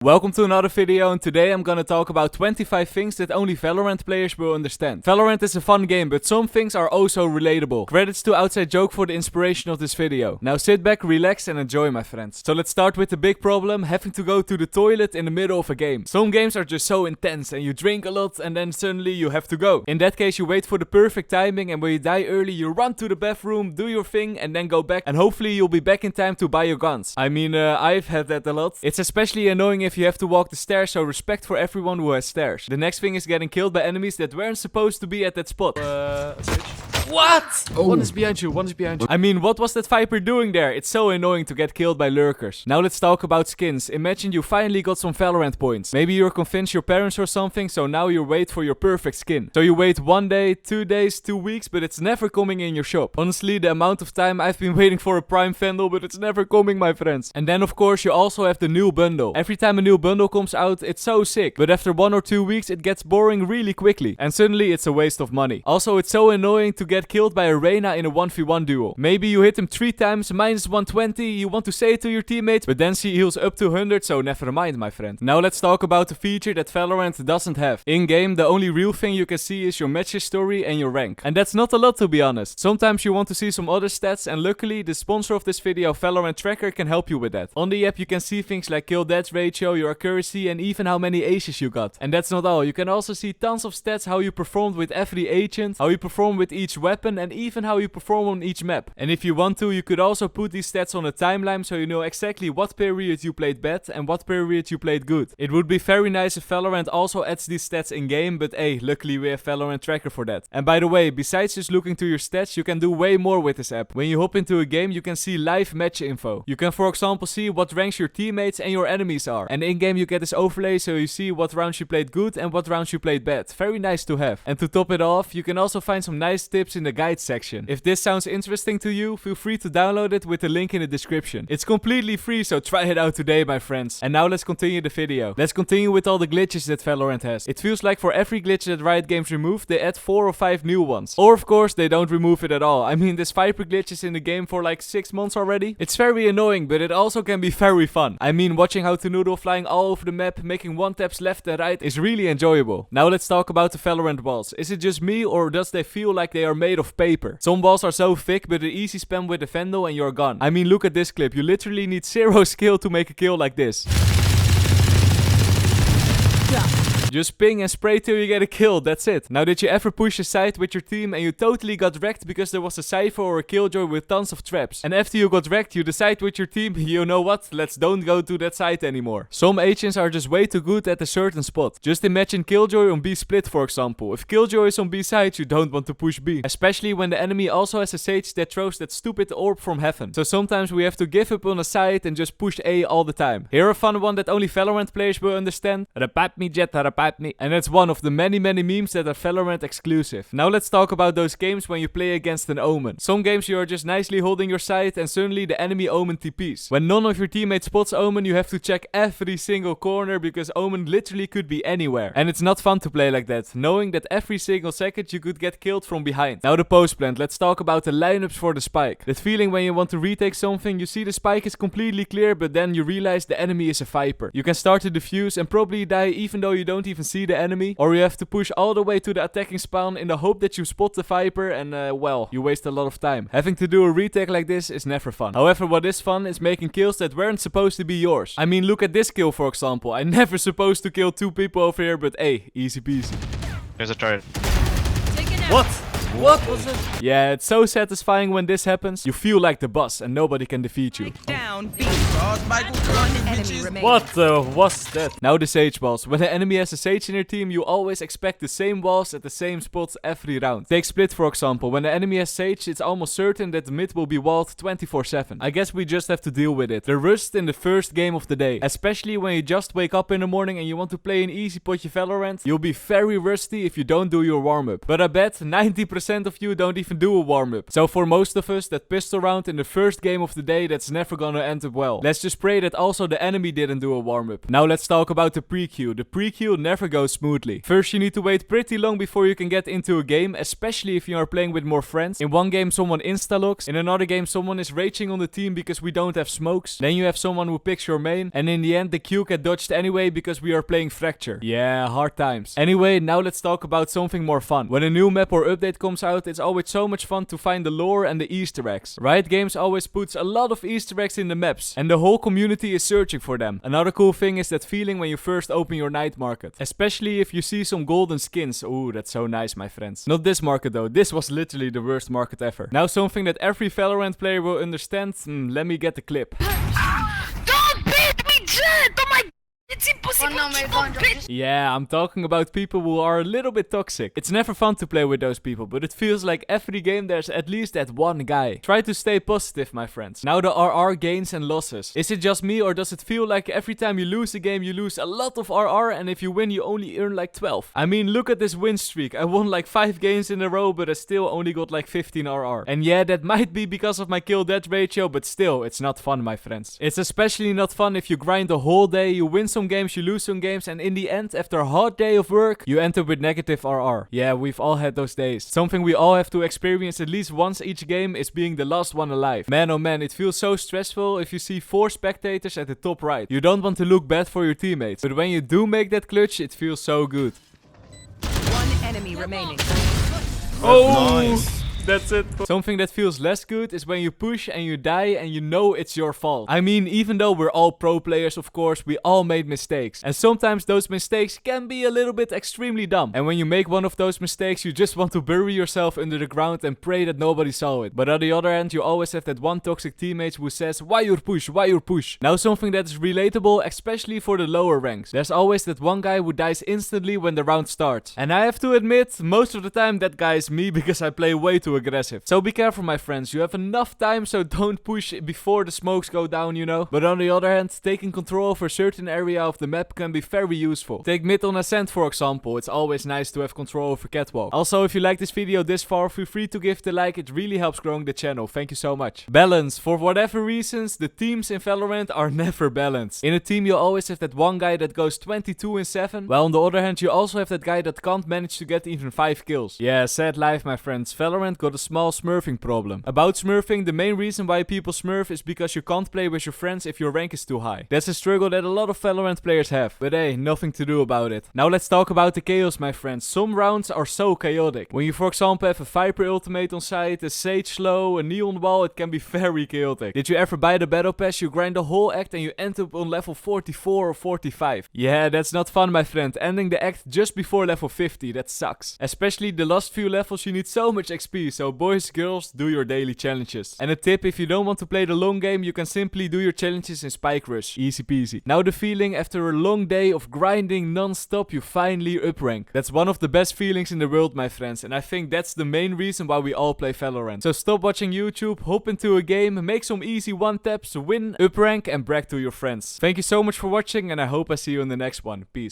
Welcome to another video, and today I'm gonna talk about 25 things that only Valorant players will understand. Valorant is a fun game, but some things are also relatable. Credits to Outside Joke for the inspiration of this video. Now sit back, relax and enjoy, my friends. So let's start with the big problem, having to go to the toilet in the middle of a game. Some games are just so intense and you drink a lot and then suddenly you have to go. In that case you wait for the perfect timing, and when you die early you run to the bathroom, do your thing and then go back, and hopefully you'll be back in time to buy your guns. I mean, I've had that a lot. It's especially annoying if you have to walk the stairs, so respect for everyone who has stairs. The next thing is getting killed by enemies that weren't supposed to be at that spot. What? Oh. One is behind you, one is behind you. I mean, what was that Viper doing there? It's so annoying to get killed by lurkers. Now let's talk about skins. Imagine you finally got some Valorant points. Maybe you're convinced your parents or something, so now you wait for your perfect skin. So you wait 1 day, 2 days, 2 weeks, but it's never coming in your shop. Honestly, the amount of time I've been waiting for a Prime Vandal, but it's never coming, my friends. And then of course you also have the new bundle. Every time a new bundle comes out, it's so sick. But after 1 or 2 weeks, it gets boring really quickly. And suddenly it's a waste of money. Also, it's so annoying to get killed by a Reyna in a 1v1 duel. Maybe you hit him 3 times, minus 120, you want to say it to your teammates, but then she heals up to 100, so never mind, my friend. Now let's talk about the feature that Valorant doesn't have. In-game, the only real thing you can see is your match history and your rank. And that's not a lot, to be honest. Sometimes you want to see some other stats, and luckily the sponsor of this video, Valorant Tracker, can help you with that. On the app you can see things like kill death ratio, your accuracy, and even how many aces you got. And that's not all. You can also see tons of stats, how you performed with every agent, how you perform with each weapon, and even how you perform on each map. And if you want to, you could also put these stats on a timeline, so you know exactly what period you played bad and what period you played good. It would be very nice if Valorant also adds these stats in game, but hey, luckily we have Valorant Tracker for that. And by the way, besides just looking to your stats, you can do way more with this app. When you hop into a game, you can see live match info. You can, for example, see what ranks your teammates and your enemies are. And in game you get this overlay, so you see what rounds you played good and what rounds you played bad. Very nice to have. And to top it off, you can also find some nice tips in the guide section. If this sounds interesting to you, feel free to download it with the link in the description. It's completely free, so try it out today, my friends. And now let's continue the video. Let's continue with all the glitches that Valorant has. It feels like for every glitch that Riot Games remove, they add 4 or 5 new ones. Or of course, they don't remove it at all. I mean, this Viper glitch is in the game for like 6 months already. It's very annoying, but it also can be very fun. I mean, watching how to noodle flying all over the map, making one taps left and right is really enjoyable. Now let's talk about the Valorant walls. Is it just me, or does they feel like they are made of paper? Some walls are so thick, but an easy spam with a Vandal and you're gone. I mean, look at this clip. You literally need 0 skill to make a kill like this. Yeah. Just ping and spray till you get a kill, that's it. Now, did you ever push a site with your team and you totally got wrecked because there was a Cypher or a Killjoy with tons of traps? And after you got wrecked, you decide with your team, you know what, let's don't go to that site anymore. Some agents are just way too good at a certain spot. Just imagine Killjoy on B split, for example. If Killjoy is on B side, you don't want to push B. Especially when the enemy also has a Sage that throws that stupid orb from heaven. So sometimes we have to give up on a site and just push A all the time. Here a fun one that only Valorant players will understand. Repat me jet, repat me. And it's one of the many memes that are Valorant exclusive. Now let's talk about those games when you play against an Omen. Some games you are just nicely holding your site and suddenly the enemy Omen TPs. When none of your teammates spots Omen, you have to check every single corner because Omen literally could be anywhere. And it's not fun to play like that, knowing that every single second you could get killed from behind. Now the post plant, let's talk about the lineups for the spike. That feeling when you want to retake something, you see the spike is completely clear, but then you realize the enemy is a Viper. You can start to defuse and probably die even though you don't even see the enemy, or you have to push all the way to the attacking spawn in the hope that you spot the Viper, and well, you waste a lot of time. Having to do a retake like this is never fun. However, what is fun is making kills that weren't supposed to be yours. I mean, look at this kill, for example. I never supposed to kill 2 people over here, but hey, easy peasy. There's a turret. What? What was it? Yeah, it's so satisfying when this happens. You feel like the boss and nobody can defeat you. What was that? Now the Sage walls. When the enemy has a Sage in your team, you always expect the same walls at the same spots every round. Take Split, for example. When the enemy has Sage, it's almost certain that the mid will be walled 24/7. I guess we just have to deal with it. The rust in the first game of the day. Especially when you just wake up in the morning and you want to play an easy potje Valorant. You'll be very rusty if you don't do your warm-up. But I bet 90% 90% of you don't even do a warm-up. So for most of us, that pistol round in the first game of the day, that's never gonna end up well. Let's just pray that also the enemy didn't do a warm-up. Now let's talk about the pre-queue. The pre-queue never goes smoothly. First, you need to wait pretty long before you can get into a game, especially if you are playing with more friends. In one game, someone insta-locks. In another game, someone is raging on the team because we don't have smokes. Then you have someone who picks your main. And in the end, the queue get dodged anyway because we are playing Fracture. Yeah, hard times. Anyway, now let's talk about something more fun. When a new map or update comes out, it's always so much fun to find the lore and the Easter eggs. Riot Games always puts a lot of Easter eggs in the maps, and the whole community is searching for them. Another cool thing is that feeling when you first open your night market. Especially if you see some golden skins. Ooh, that's so nice, my friends. Not this market though, this was literally the worst market ever. Now something that every Valorant player will understand, let me get the clip. Don't beat me, Jet! Oh my... It's impossible to beat. Yeah, I'm talking about people who are a little bit toxic. It's never fun to play with those people, but it feels like every game there's at least that one guy. Try to stay positive, my friends. Now the RR gains and losses. Is it just me, or does it feel like every time you lose a game you lose a lot of RR, and if you win you only earn like 12? I mean, look at this win streak. I won like 5 games in a row, but I still only got like 15 RR. And yeah, that might be because of my kill death ratio, but still, it's not fun, my friends. It's especially not fun if you grind the whole day, you win some games, you lose some games, and in the end, after a hard day of work, you end up with negative RR. Yeah, we've all had those days. Something we all have to experience at least once each game is being the last one alive. Man, oh man, it feels so stressful if you see 4 spectators at the top right. You don't want to look bad for your teammates, but when you do make that clutch, it feels so good. One enemy remaining. Oh, nice. That's it. Something that feels less good is when you push and you die and you know it's your fault. I mean, even though we're all pro players, of course, we all made mistakes. And sometimes those mistakes can be a little bit extremely dumb. And when you make one of those mistakes, you just want to bury yourself under the ground and pray that nobody saw it. But on the other hand, you always have that one toxic teammate who says, why you push, why you push? Now something that is relatable, especially for the lower ranks. There's always that one guy who dies instantly when the round starts. And I have to admit, most of the time that guy is me because I play way too aggressive. So be careful, my friends. You have enough time, so don't push before the smokes go down, you know. But on the other hand, taking control of a certain area of the map can be very useful. Take mid on Ascent, for example. It's always nice to have control over Catwalk. Also, if you like this video this far, feel free to give the like. It really helps growing the channel. Thank you so much. Balance. For whatever reasons, the teams in Valorant are never balanced. In a team, you always have that one guy that goes 22-7. While on the other hand, you also have that guy that can't manage to get even 5 kills. Yeah, sad life, my friends. Valorant got a small smurfing problem. About smurfing, the main reason why people smurf is because you can't play with your friends if your rank is too high. That's a struggle that a lot of Valorant players have. But hey, nothing to do about it. Now let's talk about the chaos, my friends. Some rounds are so chaotic. When you, for example, have a Viper ultimate on site, a Sage slow, a Neon wall, it can be very chaotic. Did you ever buy the battle pass? You grind the whole act and you end up on level 44 or 45. Yeah, that's not fun, my friend. Ending the act just before level 50, that sucks. Especially the last few levels, you need so much XP. So boys, girls, do your daily challenges. And a tip, if you don't want to play the long game, you can simply do your challenges in Spike Rush. Easy peasy. Now the feeling after a long day of grinding non-stop, you finally up rank. That's one of the best feelings in the world, my friends. And I think that's the main reason why we all play Valorant. So stop watching YouTube, hop into a game, make some easy one taps, win, up rank, and brag to your friends. Thank you so much for watching, and I hope I see you in the next one. Peace.